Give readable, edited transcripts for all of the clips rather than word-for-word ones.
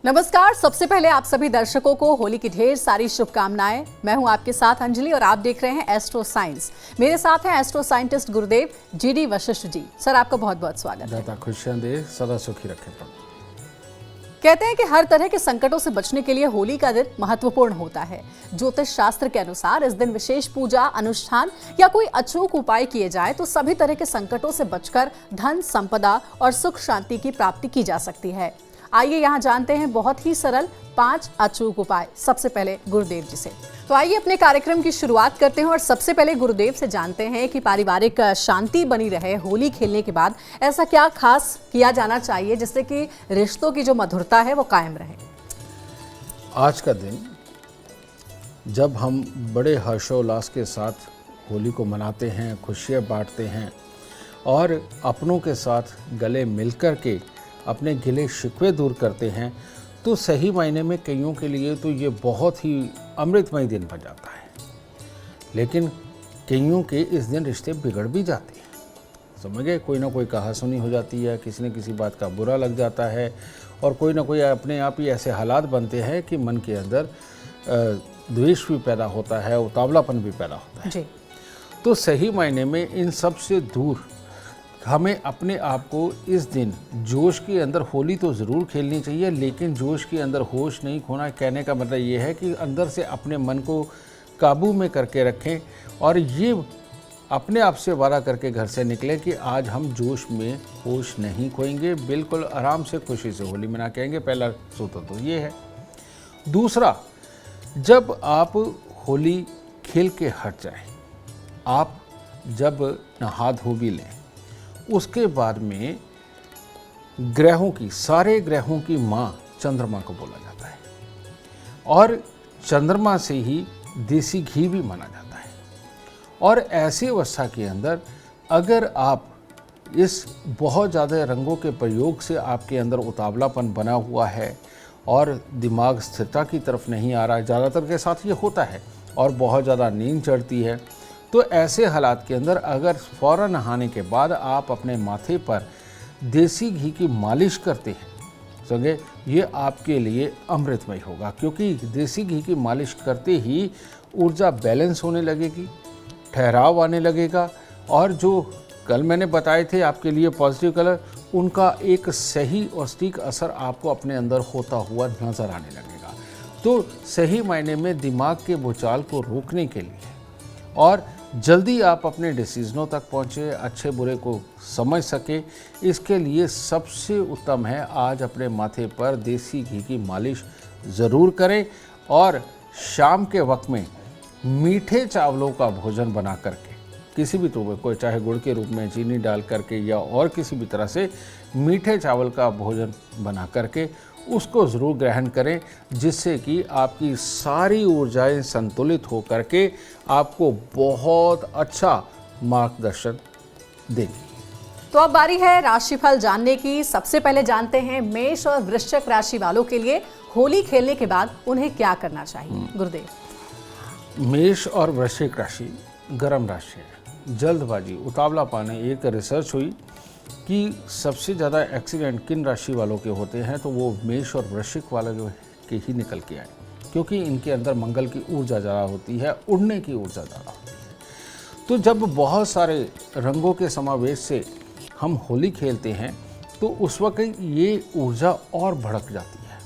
नमस्कार। सबसे पहले आप सभी दर्शकों को होली की ढेर सारी शुभकामनाएं। मैं हूं आपके साथ अंजलि और आप देख रहे हैं एस्ट्रो साइंस। मेरे साथ हैं एस्ट्रो साइंटिस्ट गुरुदेव जीडी वशिष्ठ जी। सर, आपका बहुत बहुत स्वागत है। दाता खुशियां दे, सदा सुखी रखे। कहते हैं कि हर तरह के संकटों से बचने के लिए होली का दिन महत्वपूर्ण होता है। ज्योतिष शास्त्र के अनुसार इस दिन विशेष पूजा, अनुष्ठान या कोई अचूक उपाय किए जाए तो सभी तरह के संकटों से बचकर धन, संपदा और सुख शांति की प्राप्ति की जा सकती है। आइए यहाँ जानते हैं बहुत ही सरल 5 अचूक उपाय। सबसे पहले गुरुदेव जी से। तो आइए अपने कार्यक्रम की शुरुआत करते हैं और सबसे पहले गुरुदेव से जानते हैं कि पारिवारिक शांति बनी रहे होली खेलने के बाद ऐसा क्या खास किया जाना चाहिए जिससे कि रिश्तों की जो मधुरता है वो कायम रहे। आज का दिन जब हम बड़े हर्षोल्लास के साथ होली को मनाते हैं, खुशियाँ बांटते हैं और अपनों के साथ गले मिलकर के अपने गिले शिकवे दूर करते हैं, तो सही मायने में कईयों के लिए तो ये बहुत ही अमृतमय दिन बन जाता है। लेकिन कईयों के इस दिन रिश्ते बिगड़ भी जाते हैं। समझ गए? कोई ना कोई कहासुनी हो जाती है, किसी न किसी बात का बुरा लग जाता है और कोई ना कोई अपने आप ही ऐसे हालात बनते हैं कि मन के अंदर द्वेष भी पैदा होता है, उतावलापन भी पैदा होता है जी। तो सही मायने में इन सब से दूर हमें अपने आप को इस दिन जोश के अंदर, होली तो ज़रूर खेलनी चाहिए लेकिन जोश के अंदर होश नहीं खोना। कहने का मतलब ये है कि अंदर से अपने मन को काबू में करके रखें और ये अपने आप से वादा करके घर से निकलें कि आज हम जोश में होश नहीं खोएंगे, बिल्कुल आराम से खुशी से होली मना के आएंगे। पहला सूत्र तो ये है। दूसरा, जब आप होली खेल के हट जाएं, आप जब नहा धो भी लें, उसके बाद में ग्रहों की, सारे ग्रहों की माँ चंद्रमा को बोला जाता है और चंद्रमा से ही देसी घी भी माना जाता है। और ऐसी अवस्था के अंदर अगर आप इस बहुत ज़्यादा रंगों के प्रयोग से आपके अंदर उतावलापन बना हुआ है और दिमाग स्थिरता की तरफ नहीं आ रहा है, ज़्यादातर के साथ ये होता है, और बहुत ज़्यादा नींद चढ़ती है, तो ऐसे हालात के अंदर अगर फ़ौरन नहाने के बाद आप अपने माथे पर देसी घी की मालिश करते हैं, समझे, ये आपके लिए अमृतमय होगा। क्योंकि देसी घी की मालिश करते ही ऊर्जा बैलेंस होने लगेगी, ठहराव आने लगेगा और जो कल मैंने बताए थे आपके लिए पॉजिटिव कलर, उनका एक सही और सटीक असर आपको अपने अंदर होता हुआ नज़र आने लगेगा। तो सही मायने में दिमाग के भूचाल को रोकने के लिए और जल्दी आप अपने डिसीजनों तक पहुँचे, अच्छे बुरे को समझ सके, इसके लिए सबसे उत्तम है आज अपने माथे पर देसी घी की मालिश ज़रूर करें और शाम के वक्त में मीठे चावलों का भोजन बना करके, किसी भी रूप में, कोई चाहे गुड़ के रूप में चीनी डाल करके या और किसी भी तरह से मीठे चावल का भोजन बना करके उसको ज़रूर ग्रहण करें, जिससे कि आपकी सारी ऊर्जाएं संतुलित हो करके आपको बहुत अच्छा मार्गदर्शन देगी। तो अब बारी है राशिफल जानने की। सबसे पहले जानते हैं मेष और वृश्चिक राशि वालों के लिए होली खेलने के बाद उन्हें क्या करना चाहिए। गुरुदेव। मेष और वृश्चिक राशि गर्म राशि है, जल्दबाजी, उतावलापन है। एक रिसर्च हुई कि सबसे ज़्यादा एक्सीडेंट किन राशि वालों के होते हैं, तो वो मेष और वृश्चिक वाले जो के ही निकल के आए, क्योंकि इनके अंदर मंगल की ऊर्जा ज़्यादा होती है, उड़ने की ऊर्जा ज़्यादा होती है। तो जब बहुत सारे रंगों के समावेश से हम होली खेलते हैं तो उस वक्त ये ऊर्जा और भड़क जाती है।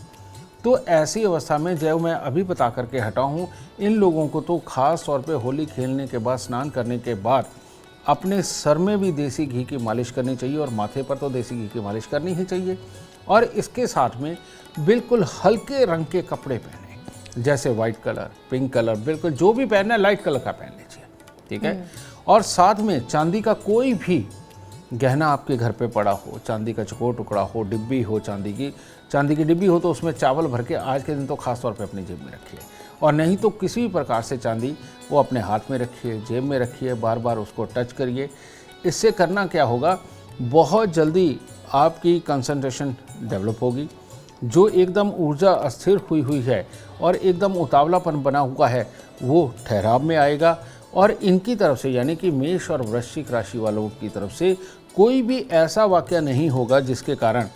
तो ऐसी अवस्था में जो मैं अभी बता करके हटा हूँ, इन लोगों को तो ख़ास तौर पे होली खेलने के बाद, स्नान करने के बाद अपने सर में भी देसी घी की मालिश करनी चाहिए और माथे पर तो देसी घी की मालिश करनी ही चाहिए। और इसके साथ में बिल्कुल हल्के रंग के कपड़े पहने, जैसे वाइट कलर, पिंक कलर, बिल्कुल जो भी पहनना है लाइट कलर का पहन लीजिए, ठीक है। और साथ में चांदी का कोई भी गहना आपके घर पे पड़ा हो, चांदी का चकोर टुकड़ा हो, डिब्बी हो, चांदी की डिब्बी हो तो उसमें चावल भर के आज के दिन तो ख़ास तौर पे अपनी जेब में रखिए, और नहीं तो किसी भी प्रकार से चांदी वो अपने हाथ में रखिए, जेब में रखिए, बार बार उसको टच करिए। इससे करना क्या होगा, बहुत जल्दी आपकी कंसंट्रेशन डेवलप होगी। जो एकदम ऊर्जा अस्थिर हुई है और एकदम उतावलापन बना हुआ है, वो ठहराव में आएगा। और इनकी तरफ से, यानी कि मेष और वृश्चिक राशि वालों की तरफ से कोई भी ऐसा वाकया नहीं होगा जिसके कारण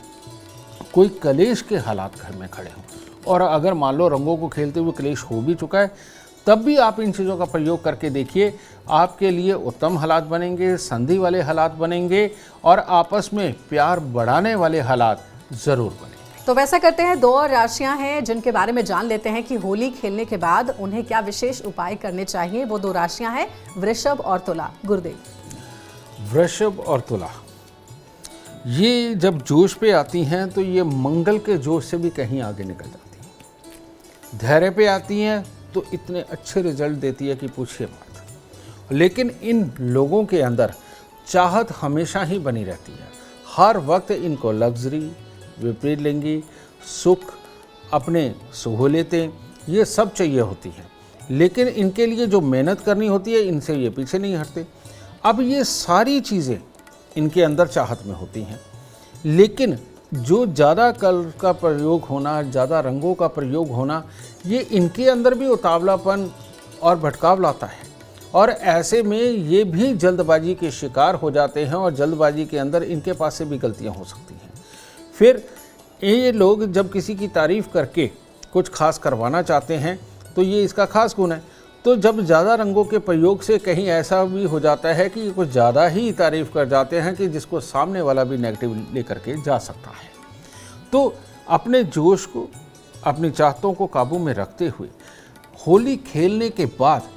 कोई कलेश के हालात घर में खड़े हों, और अगर मान लो रंगों को खेलते हुए कलेश हो भी चुका है, तब भी आप इन चीज़ों का प्रयोग करके देखिए, आपके लिए उत्तम हालात बनेंगे, संधि वाले हालात बनेंगे और आपस में प्यार बढ़ाने वाले हालात ज़रूर बनेंगे। तो वैसा करते हैं, 2 और राशियां हैं जिनके बारे में जान लेते हैं कि होली खेलने के बाद उन्हें क्या विशेष उपाय करने चाहिए। वो 2 राशियां हैं, वृषभ और तुला। गुरुदेव। वृषभ और तुला, ये जब जोश पे आती हैं तो ये मंगल के जोश से भी कहीं आगे निकल जाती हैं। धैर्य पे आती हैं तो इतने अच्छे रिजल्ट देती है कि पूछिए मत। लेकिन इन लोगों के अंदर चाहत हमेशा ही बनी रहती है। हर वक्त इनको लग्जरी, विपरीत लिंगी, सुख, अपने सहूलियतें, ये सब चाहिए होती हैं। लेकिन इनके लिए जो मेहनत करनी होती है, इनसे ये पीछे नहीं हटते। अब ये सारी चीज़ें इनके अंदर चाहत में होती हैं, लेकिन जो ज़्यादा कलर का प्रयोग होना, ज़्यादा रंगों का प्रयोग होना, ये इनके अंदर भी उतावलापन और भटकाव लाता है। और ऐसे में ये भी जल्दबाजी के शिकार हो जाते हैं और जल्दबाजी के अंदर इनके पास से भी गलतियां हो सकती हैं। फिर ये लोग जब किसी की तारीफ़ करके कुछ खास करवाना चाहते हैं तो ये इसका खास गुण है। तो जब ज़्यादा रंगों के प्रयोग से कहीं ऐसा भी हो जाता है कि कुछ ज़्यादा ही तारीफ़ कर जाते हैं कि जिसको सामने वाला भी नेगेटिव लेकर के जा सकता है। तो अपने जोश को, अपनी चाहतों को काबू में रखते हुए होली खेलने के बाद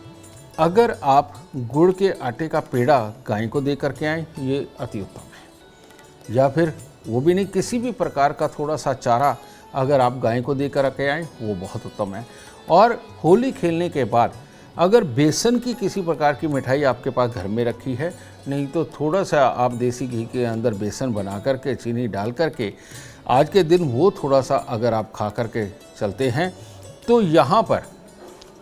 अगर आप गुड़ के आटे का पेड़ा गाय को दे करके आएँ, ये अति उत्तम है। या फिर वो भी नहीं, किसी भी प्रकार का थोड़ा सा चारा अगर आप गाय को दे कर के आएँ, वो बहुत उत्तम है। और होली खेलने के बाद अगर बेसन की किसी प्रकार की मिठाई आपके पास घर में रखी है, नहीं तो थोड़ा सा आप देसी घी के अंदर बेसन बना करके, चीनी डाल करके आज के दिन वो थोड़ा सा अगर आप खा करके चलते हैं, तो यहाँ पर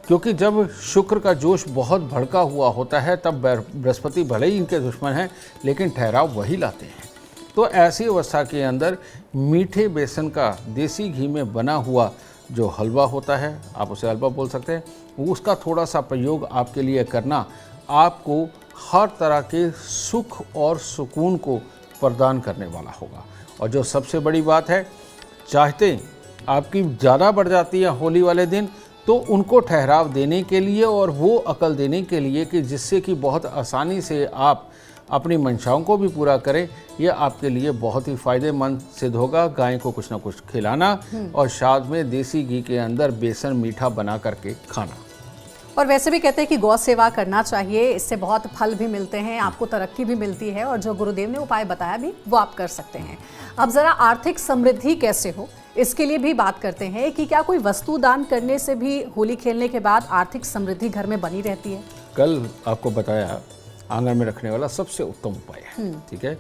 क्योंकि जब शुक्र का जोश बहुत भड़का हुआ होता है, तब बृहस्पति भले ही इनके दुश्मन हैं, लेकिन ठहराव वही लाते हैं। तो ऐसी अवस्था के अंदर मीठे बेसन का देसी घी में बना हुआ जो हलवा होता है, आप उसे हलवा बोल सकते हैं, उसका थोड़ा सा प्रयोग आपके लिए करना आपको हर तरह के सुख और सुकून को प्रदान करने वाला होगा। और जो सबसे बड़ी बात है, चाहते आपकी ज़्यादा बढ़ जाती है होली वाले दिन, तो उनको ठहराव देने के लिए और वो अकल देने के लिए कि जिससे कि बहुत आसानी से आप अपनी मंशाओं को भी पूरा करें, ये आपके लिए बहुत ही फ़ायदेमंद सिद्ध होगा। गाय को कुछ ना कुछ खिलाना और शाद में देसी घी के अंदर बेसन मीठा बना करके खाना। और वैसे भी कहते हैं कि गौ सेवा करना चाहिए, इससे बहुत फल भी मिलते हैं, आपको तरक्की भी मिलती है। और जो गुरुदेव ने उपाय बताया भी वो आप कर सकते हैं। अब ज़रा आर्थिक समृद्धि कैसे हो, इसके लिए भी बात करते हैं कि क्या कोई वस्तु दान करने से भी होली खेलने के बाद आर्थिक समृद्धि घर में बनी रहती है? कल आपको बताया आंगन में रखने वाला सबसे उत्तम उपाय है। ठीक है,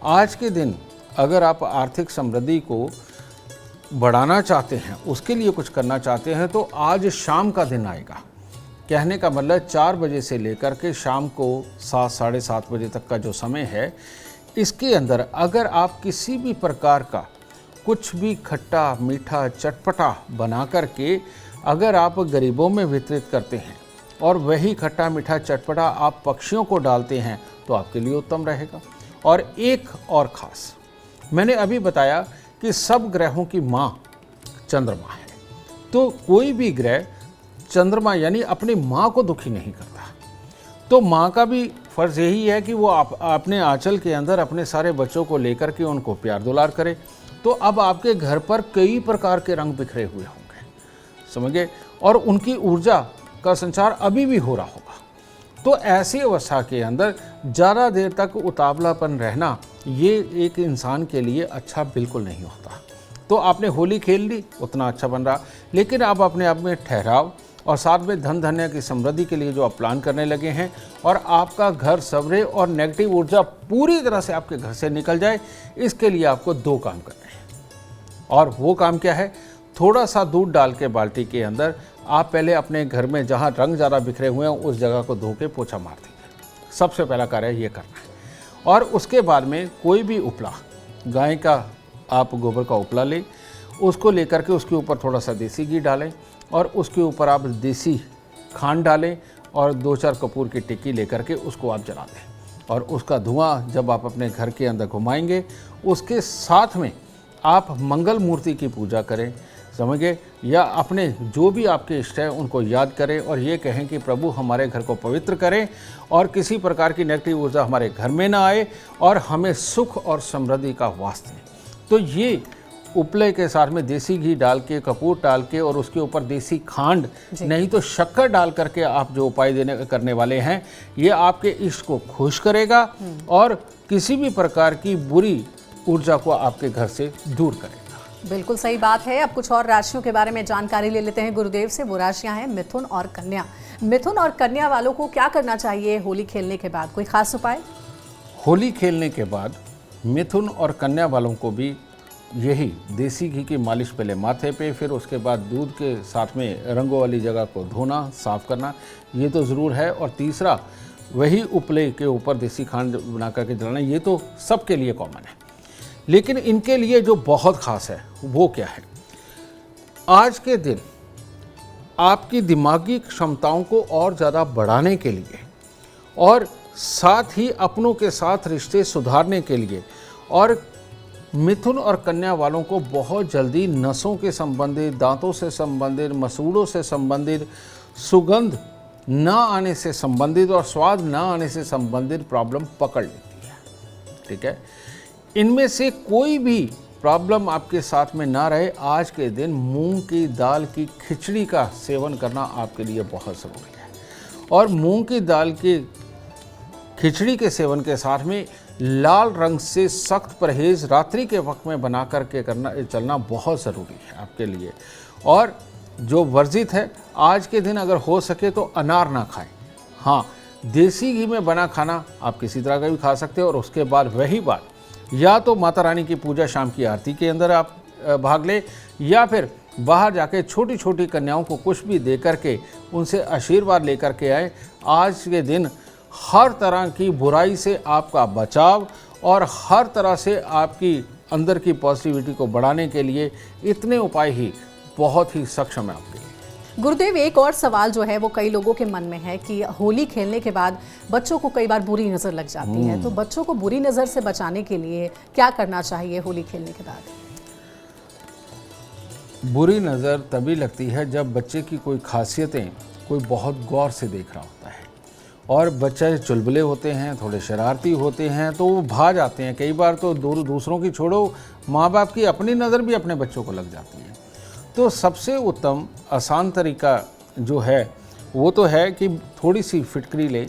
आज के दिन अगर आप आर्थिक समृद्धि को बढ़ाना चाहते हैं, उसके लिए कुछ करना चाहते हैं, तो आज शाम का दिन आएगा। कहने का मतलब 4 बजे से लेकर के शाम को 7 साढ़े 7 बजे तक का जो समय है, इसके अंदर अगर आप किसी भी प्रकार का कुछ भी खट्टा मीठा चटपटा बना करके अगर आप गरीबों में वितरित करते हैं और वही खट्टा मीठा चटपटा आप पक्षियों को डालते हैं, तो आपके लिए उत्तम रहेगा। और एक और ख़ास, मैंने अभी बताया कि सब ग्रहों की माँ चंद्रमा है, तो कोई भी ग्रह चंद्रमा यानी अपनी माँ को दुखी नहीं करता। तो माँ का भी फर्ज यही है कि वो अपने आंचल के अंदर अपने सारे बच्चों को लेकर के उनको प्यार दुलार करे। तो अब आपके घर पर कई प्रकार के रंग बिखरे हुए होंगे, समझिए, और उनकी ऊर्जा का संचार अभी भी हो रहा होगा। तो ऐसी अवस्था के अंदर ज़्यादा देर तक उतावलापन रहना, ये एक इंसान के लिए अच्छा बिल्कुल नहीं होता। तो आपने होली खेल ली, उतना अच्छा बन रहा, लेकिन आप अपने आप में ठहराव और साथ में धन धान्य की समृद्धि के लिए जो आप प्लान करने लगे हैं और आपका घर सवरे और नेगेटिव ऊर्जा पूरी तरह से आपके घर से निकल जाए, इसके लिए आपको 2 काम करने हैं। और वो काम क्या है? थोड़ा सा दूध डाल के बाल्टी के अंदर आप पहले अपने घर में जहाँ रंग ज़्यादा बिखरे हुए हैं उस जगह को धो के पोछा मार दीजिए। सबसे पहला कार्य ये करना है। और उसके बाद में कोई भी उपला, गाय का आप गोबर का उपला लें, उसको लेकर के उसके ऊपर थोड़ा सा देसी घी डालें और उसके ऊपर आप देसी खांड डालें और 2-4 कपूर की टिक्की लेकर के उसको आप जला दें। और उसका धुआं जब आप अपने घर के अंदर घुमाएंगे, उसके साथ में आप मंगल मूर्ति की पूजा करें, समझ गए, या अपने जो भी आपके इष्ट है उनको याद करें और ये कहें कि प्रभु हमारे घर को पवित्र करें और किसी प्रकार की नेगेटिव ऊर्जा हमारे घर में ना आए और हमें सुख और समृद्धि का वास दें। तो ये उपले के साथ में देसी घी डाल के, कपूर डाल के और उसके ऊपर देसी खांड नहीं तो शक्कर डाल करके आप जो उपाय करने वाले हैं, ये आपके इष्ट को खुश करेगा और किसी भी प्रकार की बुरी ऊर्जा को आपके घर से दूर करेगा। बिल्कुल सही बात है। अब कुछ और राशियों के बारे में जानकारी ले लेते हैं गुरुदेव से। वो राशियां हैं मिथुन और कन्या। मिथुन और कन्या वालों को क्या करना चाहिए होली खेलने के बाद, कोई खास उपाय? होली खेलने के बाद मिथुन और कन्या वालों को भी यही देसी घी की मालिश पहले माथे पे, फिर उसके बाद दूध के साथ में रंगों वाली जगह को धोना, साफ करना, ये तो ज़रूर है। और तीसरा वही उपले के ऊपर देसी खांड बना करके जलाना, ये तो सबके लिए कॉमन है। लेकिन इनके लिए जो बहुत ख़ास है वो क्या है, आज के दिन आपकी दिमागी क्षमताओं को और ज़्यादा बढ़ाने के लिए और साथ ही अपनों के साथ रिश्ते सुधारने के लिए, और मिथुन और कन्या वालों को बहुत जल्दी नसों के संबंधित, दांतों से संबंधित, मसूड़ों से संबंधित, सुगंध ना आने से संबंधित और स्वाद ना आने से संबंधित प्रॉब्लम पकड़ लेती है। ठीक है, इनमें से कोई भी प्रॉब्लम आपके साथ में ना रहे, आज के दिन मूंग की दाल की खिचड़ी का सेवन करना आपके लिए बहुत ज़रूरी है। और मूंग की दाल की खिचड़ी के सेवन के साथ में लाल रंग से सख्त परहेज़ रात्रि के वक्त में बना करके चलना बहुत ज़रूरी है आपके लिए। और जो वर्जित है, आज के दिन अगर हो सके तो अनार ना खाएं। हाँ, देसी घी में बना खाना आप किसी तरह का भी खा सकते हो। और उसके बाद वही बात, या तो माता रानी की पूजा शाम की आरती के अंदर आप भाग ले, या फिर बाहर जाके छोटी छोटी कन्याओं को कुछ भी दे करके उनसे आशीर्वाद लेकर के आए। आज के दिन हर तरह की बुराई से आपका बचाव और हर तरह से आपकी अंदर की पॉजिटिविटी को बढ़ाने के लिए इतने उपाय ही बहुत ही सक्षम है आपके लिए। गुरुदेव, एक और सवाल जो है वो कई लोगों के मन में है कि होली खेलने के बाद बच्चों को कई बार बुरी नज़र लग जाती है, तो बच्चों को बुरी नज़र से बचाने के लिए क्या करना चाहिए होली खेलने के बाद? बुरी नज़र तभी लगती है जब बच्चे की कोई खासियतें कोई बहुत गौर से देख रहा होता है, और बच्चे चुलबुले होते हैं, थोड़े शरारती होते हैं, तो वो भाग जाते हैं। कई बार तो दूसरों की छोड़ो, माँ बाप की अपनी नज़र भी अपने बच्चों को लग जाती है। तो सबसे उत्तम आसान तरीका जो है वो तो है कि थोड़ी सी फिटकरी ले,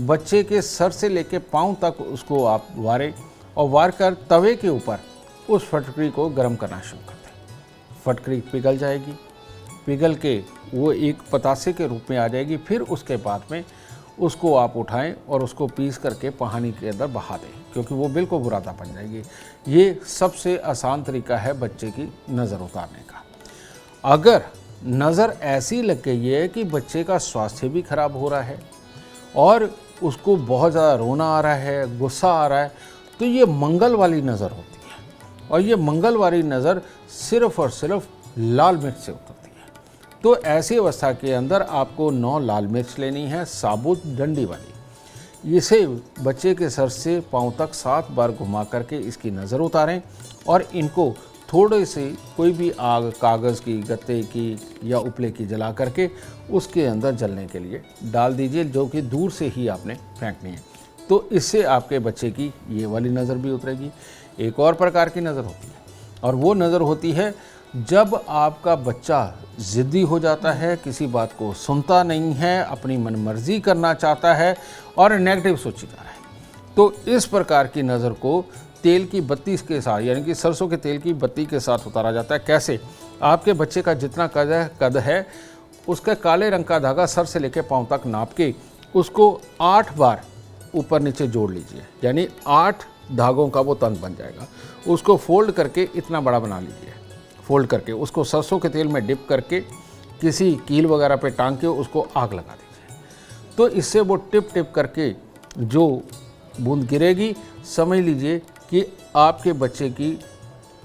बच्चे के सर से लेके पाँव तक उसको आप वारें और वार कर तवे के ऊपर उस फटकरी को गर्म करना शुरू कर दें। फटकरी पिघल जाएगी, पिघल के वो एक पतासे के रूप में आ जाएगी। फिर उसके बाद में उसको आप उठाएं और उसको पीस करके पानी के अंदर बहा दें, क्योंकि वो बिल्कुल बुरादा बन जाएगी। ये सबसे आसान तरीका है बच्चे की नज़र उतारने का। अगर नज़र ऐसी लग गई है कि बच्चे का स्वास्थ्य भी खराब हो रहा है और उसको बहुत ज़्यादा रोना आ रहा है, गुस्सा आ रहा है, तो ये मंगल वाली नज़र होती है। और ये मंगल वाली नज़र सिर्फ़ और सिर्फ लाल मिर्च से उतरती है। तो ऐसी अवस्था के अंदर आपको 9 लाल मिर्च लेनी है, साबुत डंडी वाली। इसे बच्चे के सर से पाँव तक 7 बार घुमा करके इसकी नज़र उतारें और इनको थोड़े से कोई भी आग, कागज़ की, गत्ते की या उपले की जला करके उसके अंदर जलने के लिए डाल दीजिए, जो कि दूर से ही आपने फेंकनी है। तो इससे आपके बच्चे की ये वाली नज़र भी उतरेगी। एक और प्रकार की नज़र होती है, और वो नज़र होती है जब आपका बच्चा ज़िद्दी हो जाता है, किसी बात को सुनता नहीं है, अपनी मनमर्जी करना चाहता है और नेगेटिव सोचता है। तो इस प्रकार की नज़र को तेल की बत्ती के साथ, यानी कि सरसों के तेल की बत्ती के साथ उतारा जाता है। कैसे? आपके बच्चे का जितना कद है उसका काले रंग का धागा सर से लेकर पाँव तक नाप के उसको 8 बार ऊपर नीचे जोड़ लीजिए, यानी 8 धागों का वो तंत बन जाएगा। उसको फोल्ड करके इतना बड़ा बना लीजिए। फोल्ड करके उसको सरसों के तेल में डिप करके किसी कील वगैरह पे टांग के उसको आग लगा दीजिए। तो इससे वो टिप टिप करके जो बूंद गिरेगी, समझ लीजिए कि आपके बच्चे की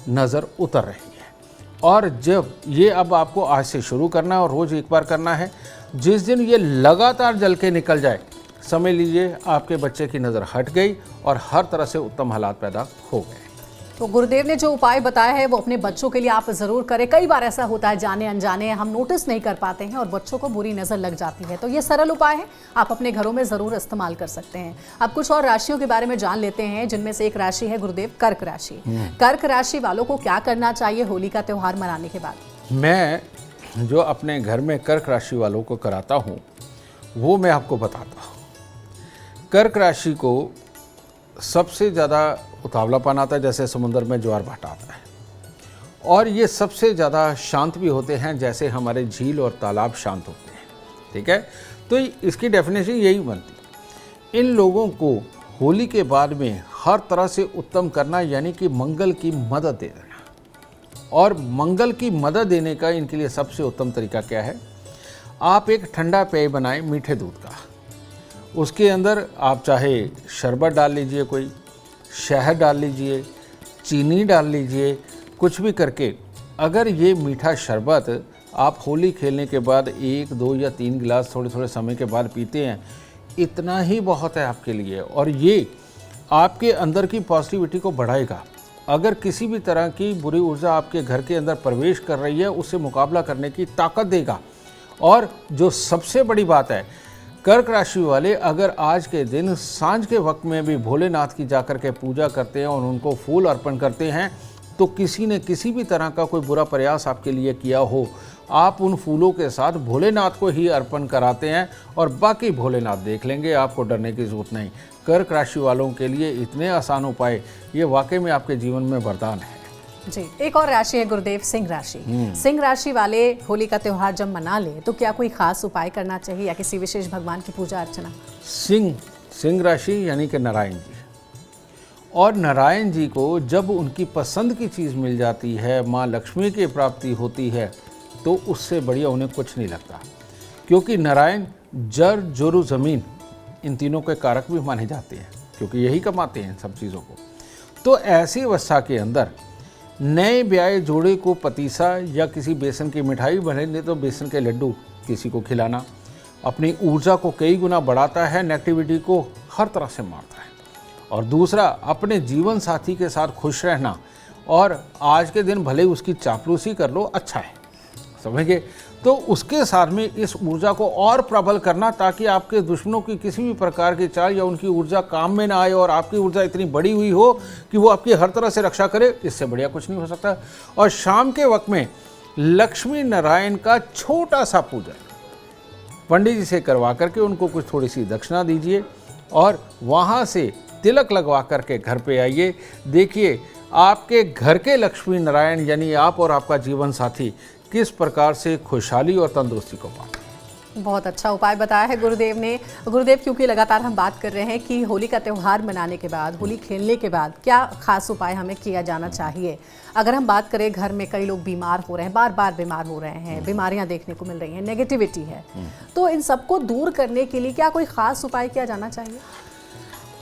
नज़र उतर रही है। और जब ये अब आपको आज से शुरू करना है और रोज़ एक बार करना है, जिस दिन ये लगातार जल के निकल जाए, समझ लीजिए आपके बच्चे की नज़र हट गई और हर तरह से उत्तम हालात पैदा हो गए। तो गुरुदेव ने जो उपाय बताया है वो अपने बच्चों के लिए आप जरूर करें। कई बार ऐसा होता है जाने अनजाने हम नोटिस नहीं कर पाते हैं और बच्चों को बुरी नजर लग जाती है, तो ये सरल उपाय है, आप अपने घरों में जरूर इस्तेमाल कर सकते हैं। अब कुछ और राशियों के बारे में जान लेते हैं, जिनमें से एक राशि है गुरुदेव कर्क राशि। कर्क राशि वालों को क्या करना चाहिए होली का त्योहार मनाने के बाद? मैं जो अपने घर में कर्क राशि वालों को कराता हूँ वो मैं आपको बताता हूँ। कर्क राशि को सबसे ज़्यादा उतावलापन आता है, जैसे समुद्र में ज्वार भाटा आता है, और ये सबसे ज़्यादा शांत भी होते हैं, जैसे हमारे झील और तालाब शांत होते हैं। ठीक है, तो इसकी डेफिनेशन यही बनती है। इन लोगों को होली के बाद में हर तरह से उत्तम करना, यानी कि मंगल की मदद दे देना। और मंगल की मदद देने का इनके लिए सबसे उत्तम तरीका क्या है? आप एक ठंडा पेय बनाएं मीठे दूध का, उसके अंदर आप चाहे शरबत डाल लीजिए, कोई शहद डाल लीजिए, चीनी डाल लीजिए, कुछ भी करके अगर ये मीठा शरबत आप होली खेलने के बाद 1, 2 या 3 गिलास थोड़े थोड़े समय के बाद पीते हैं, इतना ही बहुत है आपके लिए, और ये आपके अंदर की पॉजिटिविटी को बढ़ाएगा। अगर किसी भी तरह की बुरी ऊर्जा आपके घर के अंदर प्रवेश कर रही है, उससे मुकाबला करने की ताकत देगा। और जो सबसे बड़ी बात है, कर्क राशि वाले अगर आज के दिन सांझ के वक्त में भी भोलेनाथ की जाकर के पूजा करते हैं और उनको फूल अर्पण करते हैं, तो किसी ने किसी भी तरह का कोई बुरा प्रयास आपके लिए किया हो, आप उन फूलों के साथ भोलेनाथ को ही अर्पण कराते हैं और बाकी भोलेनाथ देख लेंगे, आपको डरने की जरूरत नहीं। कर्क राशि वालों के लिए इतने आसान उपाय, ये वाकई में आपके जीवन में वरदान है जी। एक और राशि है गुरुदेव सिंह राशि। सिंह राशि वाले होली का त्योहार जब मना ले तो क्या कोई खास उपाय करना चाहिए या किसी विशेष भगवान की पूजा अर्चना? सिंह राशि यानी कि नारायण जी, और नारायण जी को जब उनकी पसंद की चीज़ मिल जाती है, माँ लक्ष्मी की प्राप्ति होती है, तो उससे बढ़िया उन्हें कुछ नहीं लगता। क्योंकि नारायण जर जोरु ज़मीन इन तीनों के कारक भी माने जाते हैं, क्योंकि यही कमाते हैं सब चीज़ों को। तो ऐसी अवस्था के अंदर नए ब्याहे जोड़े को पतीसा या किसी बेसन की मिठाई बने तो बेसन के लड्डू किसी को खिलाना अपनी ऊर्जा को कई गुना बढ़ाता है, नेगेटिविटी को हर तरह से मारता है। और दूसरा, अपने जीवन साथी के साथ खुश रहना, और आज के दिन भले उसकी चापलूसी कर लो, अच्छा है, समझ गए? तो उसके साथ में इस ऊर्जा को और प्रबल करना, ताकि आपके दुश्मनों की किसी भी प्रकार की चाल या उनकी ऊर्जा काम में ना आए और आपकी ऊर्जा इतनी बड़ी हुई हो कि वो आपकी हर तरह से रक्षा करे। इससे बढ़िया कुछ नहीं हो सकता। और शाम के वक्त में लक्ष्मी नारायण का छोटा सा पूजन पंडित जी से करवा करके उनको कुछ थोड़ी सी दक्षिणा दीजिए और वहाँ से तिलक लगवा करके घर पे आइए। देखिए आपके घर के लक्ष्मी नारायण यानी आप और आपका जीवन साथी किस प्रकार से खुशहाली और तंदुरुस्ती को पाते हैं। बहुत अच्छा उपाय बताया है गुरुदेव ने। गुरुदेव, क्योंकि लगातार हम बात कर रहे हैं कि होली का त्यौहार मनाने के बाद, होली खेलने के बाद क्या खास उपाय हमें किया जाना चाहिए? अगर हम बात करें, घर में कई लोग बीमार हो रहे हैं, बार बार बीमार हो रहे हैं, बीमारियां देखने को मिल रही हैं, नेगेटिविटी है, तो इन सबको दूर करने के लिए क्या कोई खास उपाय किया जाना चाहिए?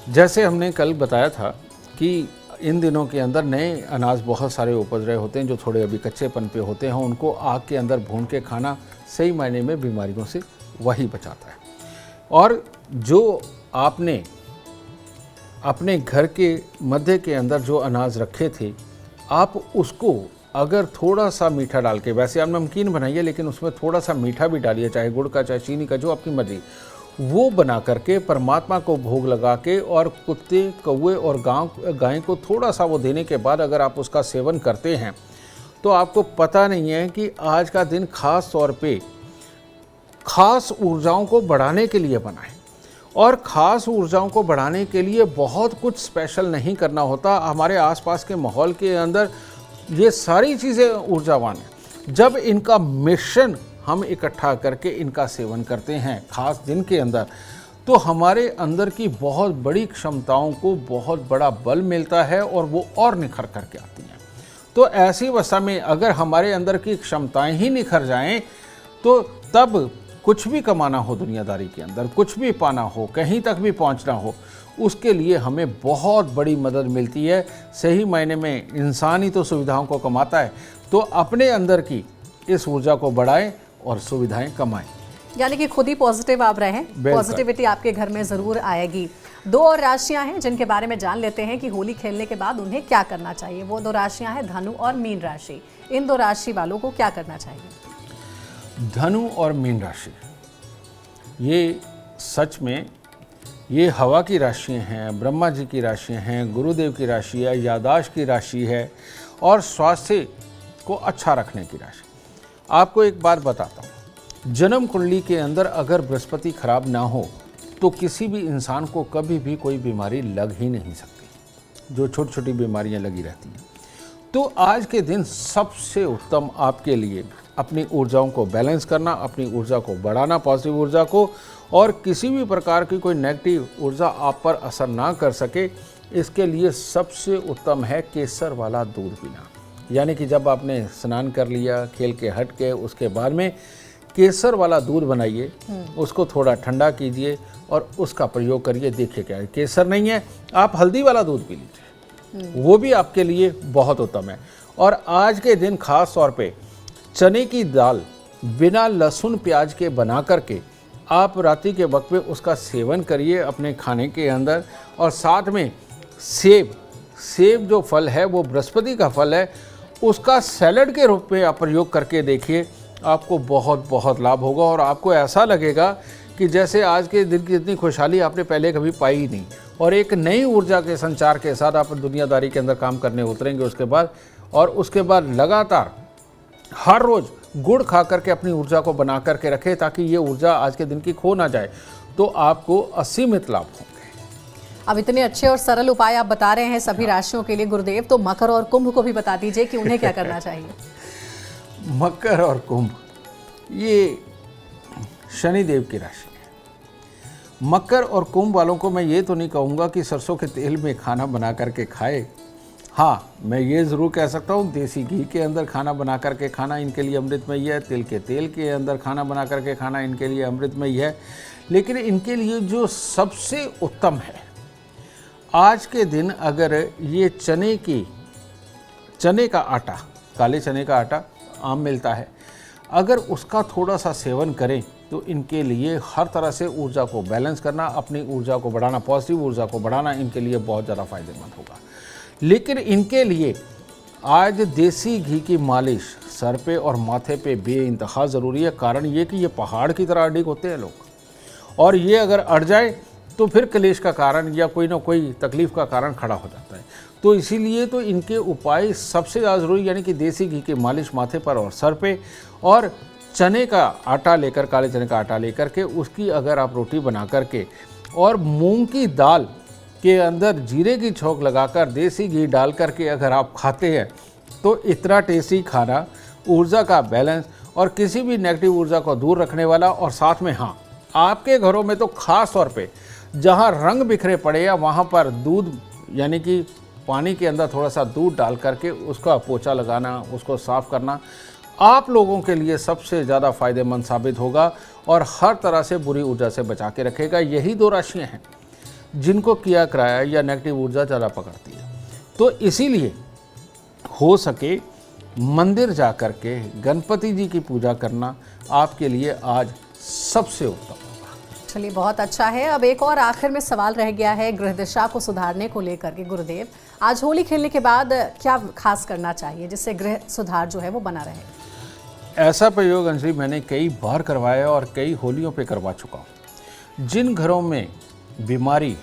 जैसे हमने कल बताया था कि इन दिनों के अंदर नए अनाज बहुत सारे उपज रहे होते हैं, जो थोड़े अभी कच्चेपन पे होते हैं, उनको आग के अंदर भून के खाना सही मायने में बीमारियों से वही बचाता है। और जो आपने अपने घर के मध्य के अंदर जो अनाज रखे थे, आप उसको अगर थोड़ा सा मीठा डाल के, वैसे आप नमकीन बनाइए लेकिन उसमें थोड़ा सा मीठा भी डालिए, चाहे गुड़ का चाहे चीनी का, जो आपकी मर्जी, वो बना करके परमात्मा को भोग लगा के और कुत्ते, कौवे और गाय को थोड़ा सा वो देने के बाद अगर आप उसका सेवन करते हैं, तो आपको पता नहीं है कि आज का दिन खास तौर पे खास ऊर्जाओं को बढ़ाने के लिए बना है। और ख़ास ऊर्जाओं को बढ़ाने के लिए बहुत कुछ स्पेशल नहीं करना होता। हमारे आसपास के माहौल के अंदर ये सारी चीज़ें ऊर्जावान हैं। जब इनका मिश्रण हम इकट्ठा करके इनका सेवन करते हैं खास दिन के अंदर, तो हमारे अंदर की बहुत बड़ी क्षमताओं को बहुत बड़ा बल मिलता है और वो और निखर करके आती हैं। तो ऐसी अवस्था में अगर हमारे अंदर की क्षमताएं ही निखर जाएं, तो तब कुछ भी कमाना हो दुनियादारी के अंदर, कुछ भी पाना हो, कहीं तक भी पहुंचना हो, उसके लिए हमें बहुत बड़ी मदद मिलती है। सही मायने में इंसान ही तो सुविधाओं को कमाता है। तो अपने अंदर की इस ऊर्जा को बढ़ाएं और सुविधाएं कमाएं। यानी कि खुद ही पॉजिटिव आप रहें, पॉजिटिविटी आपके घर में ज़रूर आएगी। दो और राशियां हैं जिनके बारे में जान लेते हैं कि होली खेलने के बाद उन्हें क्या करना चाहिए। वो दो राशियां हैं धनु और मीन राशि। इन दो राशि वालों को क्या करना चाहिए? धनु और मीन राशि, ये सच में ये हवा की राशियाँ हैं, ब्रह्मा जी की राशियाँ हैं, गुरुदेव की राशि है, याददाश्त की राशि है और स्वास्थ्य को अच्छा रखने की राशि। आपको एक बात बताता हूँ, जन्म कुंडली के अंदर अगर बृहस्पति खराब ना हो तो किसी भी इंसान को कभी भी कोई बीमारी लग ही नहीं सकती, जो छोटी छोटी बीमारियाँ लगी रहती हैं। तो आज के दिन सबसे उत्तम आपके लिए अपनी ऊर्जाओं को बैलेंस करना, अपनी ऊर्जा को बढ़ाना, पॉजिटिव ऊर्जा को, और किसी भी प्रकार की कोई नेगेटिव ऊर्जा आप पर असर ना कर सके, इसके लिए सबसे उत्तम है केसर वाला दूध पीना। यानी कि जब आपने स्नान कर लिया, खेल के हट के, उसके बाद में केसर वाला दूध बनाइए, उसको थोड़ा ठंडा कीजिए और उसका प्रयोग करिए। देखिए क्या है, केसर नहीं है आप हल्दी वाला दूध पी लीजिए, वो भी आपके लिए बहुत उत्तम है। और आज के दिन खास तौर पे चने की दाल बिना लहसुन प्याज के बना करके आप रात्रि के वक्त में उसका सेवन करिए अपने खाने के अंदर। और साथ में सेब जो फल है वो बृहस्पति का फल है, उसका सैलड के रूप में आप प्रयोग करके देखिए, आपको बहुत बहुत लाभ होगा और आपको ऐसा लगेगा कि जैसे आज के दिन की इतनी खुशहाली आपने पहले कभी पाई ही नहीं। और एक नई ऊर्जा के संचार के साथ आप दुनियादारी के अंदर काम करने उतरेंगे उसके बाद। और उसके बाद लगातार हर रोज़ गुड़ खा करके अपनी ऊर्जा को बना करके रखें ताकि ये ऊर्जा आज के दिन की खो ना जाए, तो आपको असीमित लाभ होंगे। अब इतने अच्छे और सरल उपाय आप बता रहे हैं सभी राशियों के लिए गुरुदेव, तो मकर और कुंभ को भी बता दीजिए कि उन्हें क्या करना चाहिए। मकर और कुंभ ये शनिदेव की राशि है। मकर और कुंभ वालों को मैं ये तो नहीं कहूँगा कि सरसों के तेल में खाना बना करके खाए। हाँ, मैं ये ज़रूर कह सकता हूँ देसी घी के अंदर खाना बना करके खाना इनके लिए अमृतमयी है, तिल के तेल के अंदर खाना बना करके खाना इनके लिए अमृतमयी है। लेकिन इनके लिए जो सबसे उत्तम है, आज के दिन अगर ये चने का आटा, काले चने का आटा आम मिलता है, अगर उसका थोड़ा सा सेवन करें तो इनके लिए हर तरह से ऊर्जा को बैलेंस करना, अपनी ऊर्जा को बढ़ाना, पॉजिटिव ऊर्जा को बढ़ाना इनके लिए बहुत ज़्यादा फायदेमंद होगा। लेकिन इनके लिए आज देसी घी की मालिश सर पे और माथे पे बेइंतहा ज़रूरी है। कारण ये कि ये पहाड़ की तरह अडिग होते हैं लोग, और ये अगर अड़ जाए तो फिर क्लेश का कारण या कोई ना कोई तकलीफ़ का कारण खड़ा हो जाता है। तो इसीलिए तो इनके उपाय सबसे ज़्यादा ज़रूरी, यानी कि देसी घी की मालिश माथे पर और सर पे, और चने का आटा लेकर, काले चने का आटा लेकर के उसकी अगर आप रोटी बना करके और मूंग की दाल के अंदर जीरे की छौंक लगाकर देसी घी डाल करके अगर आप खाते हैं तो इतना टेस्टी खाना, ऊर्जा का बैलेंस और किसी भी नेगेटिव ऊर्जा को दूर रखने वाला। और साथ में हाँ, आपके घरों में तो खास तौर पे जहाँ रंग बिखरे पड़े या वहाँ पर दूध, यानी कि पानी के अंदर थोड़ा सा दूध डाल करके उसका पोछा लगाना, उसको साफ़ करना आप लोगों के लिए सबसे ज़्यादा फायदेमंद साबित होगा और हर तरह से बुरी ऊर्जा से बचा के रखेगा। यही दो राशियाँ हैं जिनको किया कराया या नेगेटिव ऊर्जा ज़्यादा पकड़ती है। तो इसीलिए हो सके मंदिर जा कर के गणपति जी की पूजा करना आपके लिए आज सबसे उत्तम होगा। चलिए, बहुत अच्छा है। अब एक और आखिर में सवाल रह गया है गृह दिशा को सुधारने को लेकर के। गुरुदेव, आज होली खेलने के बाद क्या खास करना चाहिए जिससे गृह सुधार जो है वो बना रहे? ऐसा प्रयोग अंजलि मैंने कई बार करवाया और कई होलियों पे करवा चुका हूँ। जिन घरों में बीमारी,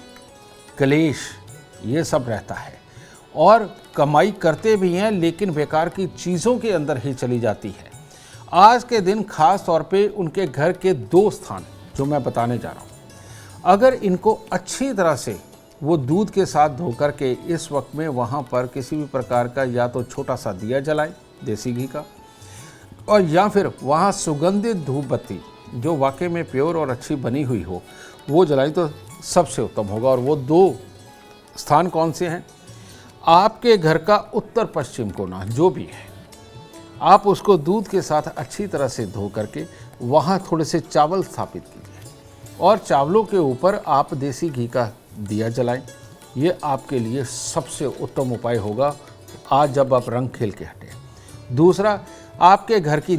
क्लेश ये सब रहता है और कमाई करते भी हैं लेकिन बेकार की चीज़ों के अंदर ही चली जाती है, आज के दिन खास तौर पे उनके घर के 2 स्थान जो मैं बताने जा रहा हूँ, अगर इनको अच्छी तरह से वो दूध के साथ धो करके इस वक्त में वहाँ पर किसी भी प्रकार का या तो छोटा सा दिया जलाएं देसी घी का, और या फिर वहाँ सुगंधित धूप बत्ती जो वाकई में प्योर और अच्छी बनी हुई हो वो जलाएं तो सबसे उत्तम होगा। और वो 2 स्थान कौन से हैं? आपके घर का उत्तर पश्चिम कोना जो भी है, आप उसको दूध के साथ अच्छी तरह से धो करके वहाँ थोड़े से चावल स्थापित कीजिए और चावलों के ऊपर आप देसी घी का दिया जलाएं। ये आपके लिए सबसे उत्तम उपाय होगा आज जब आप रंग खेल के हटें। दूसरा, आपके घर की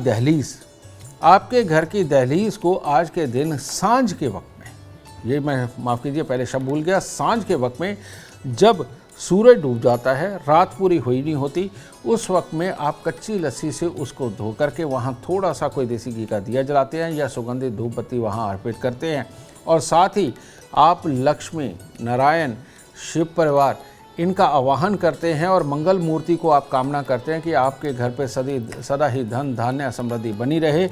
दहलीज को आज के दिन सांझ के वक्त में ये मैं माफ़ कीजिए पहले शब्द भूल गया, सांझ के वक्त में जब सूरज डूब जाता है, रात पूरी हुई नहीं होती, उस वक्त में आप कच्ची लस्सी से उसको धो करके वहाँ थोड़ा सा कोई देसी घी का दिया जलाते हैं या सुगंधित धूप बत्ती वहाँ अर्पित करते हैं। और साथ ही आप लक्ष्मी, नारायण, शिव परिवार इनका आवाहन करते हैं और मंगल मूर्ति को आप कामना करते हैं कि आपके घर पे सदा ही धन धान्य समृद्धि बनी रहे।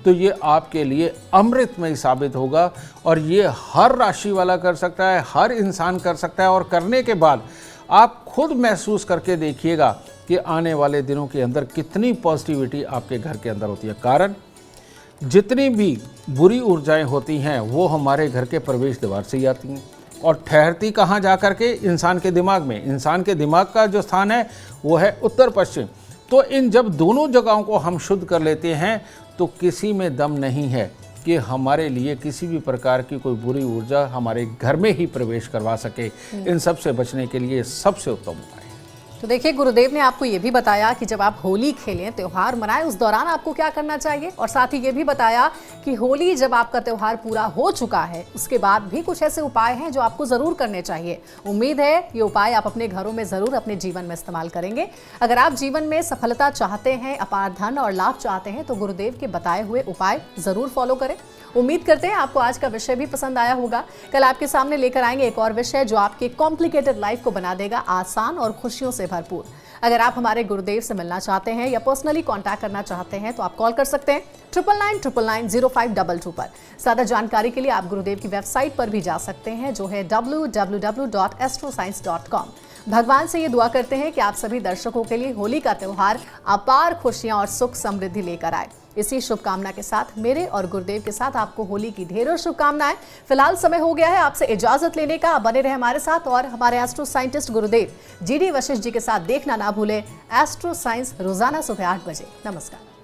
तो ये आपके लिए अमृतमय साबित होगा और ये हर राशि वाला कर सकता है, हर इंसान कर सकता है। और करने के बाद आप खुद महसूस करके देखिएगा कि आने वाले दिनों के अंदर कितनी पॉजिटिविटी आपके घर के अंदर होती है। कारण जितनी भी बुरी ऊर्जाएं होती हैं वो हमारे घर के प्रवेश द्वार से ही आती हैं और ठहरती कहाँ जा कर के? इंसान के दिमाग में। इंसान के दिमाग का जो स्थान है वो है उत्तर पश्चिम। तो इन जब दोनों जगहों को हम शुद्ध कर लेते हैं तो किसी में दम नहीं है कि हमारे लिए किसी भी प्रकार की कोई बुरी ऊर्जा हमारे घर में ही प्रवेश करवा सके। इन सब से बचने के लिए सबसे उत्तम उपाय। तो देखिए, गुरुदेव ने आपको ये भी बताया कि जब आप होली खेलें, त्योहार मनाएं, उस दौरान आपको क्या करना चाहिए, और साथ ही ये भी बताया कि होली जब आपका त्योहार पूरा हो चुका है उसके बाद भी कुछ ऐसे उपाय हैं जो आपको जरूर करने चाहिए। उम्मीद है ये उपाय आप अपने घरों में जरूर अपने जीवन में इस्तेमाल करेंगे। अगर आप जीवन में सफलता चाहते हैं, अपार धन और लाभ चाहते हैं, तो गुरुदेव के बताए हुए उपाय जरूर फॉलो करें। उम्मीद करते हैं आपको आज का विषय भी पसंद आया होगा। कल आपके सामने लेकर आएंगे एक और विषय जो आपके कॉम्प्लिकेटेड लाइफ को बना देगा आसान और खुशियों से भरपूर। अगर आप हमारे गुरुदेव से मिलना चाहते हैं या पर्सनली कांटेक्ट करना चाहते हैं तो आप कॉल कर सकते हैं 99999052 पर। ज्यादा जानकारी के लिए आप गुरुदेव की वेबसाइट पर भी जा सकते हैं जो है www.astroscience.com। भगवान से ये दुआ करते हैं कि आप सभी दर्शकों के लिए होली का त्योहार अपार खुशियां और सुख समृद्धि लेकर आए। इसी शुभकामना के साथ मेरे और गुरुदेव के साथ आपको होली की ढेरों शुभकामनाएं। फिलहाल समय हो गया है आपसे इजाजत लेने का। बने रहे हमारे साथ और हमारे एस्ट्रो साइंटिस्ट गुरुदेव GD वशिष्ठ जी के साथ देखना ना भूलें एस्ट्रो साइंस रोजाना सुबह 8 बजे। नमस्कार।